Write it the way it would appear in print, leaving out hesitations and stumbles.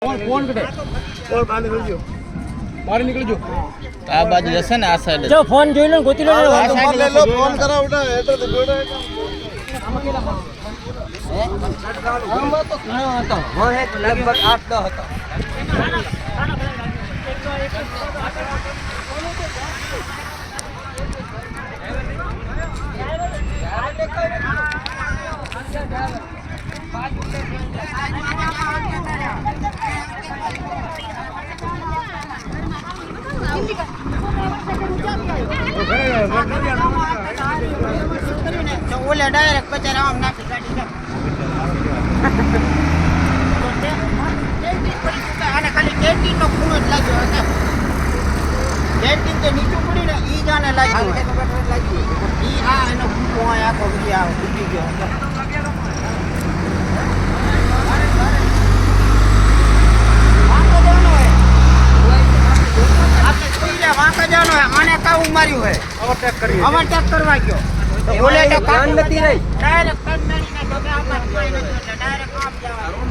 phone कटे और बाहर निकल जो આ બાજુ જશે ને આ સાઈડ જો ફોન જોઈ લો ગોતી લો આ સાઈડ ले लो फोन करा उठा એટલે તો જોડે આમાં તો ઘણો હતો હોય લગભગ 8-10 હતો ઓલે ડાયરેક્ટ બચારા આમ નાખી ગાડી આને ખાલી કેન્ટીન નો ખૂણો જ લાગ્યો હતો કેન્ટીન તો નીચું પડી ને ઈ જ આને લાગ્યો ઈ આ એનો ખૂણો આખો ઉડી ગયો વાંકા જવાનો હે આને કાવું માર્યું હે ઓવરટેક કરવા ગયો ઓલે તો કાન નથી રહી ડાયરેક્ટ કાન મારીને તમે આમાં કોઈ નથી ડાયરેક્ટ આમ જવાનું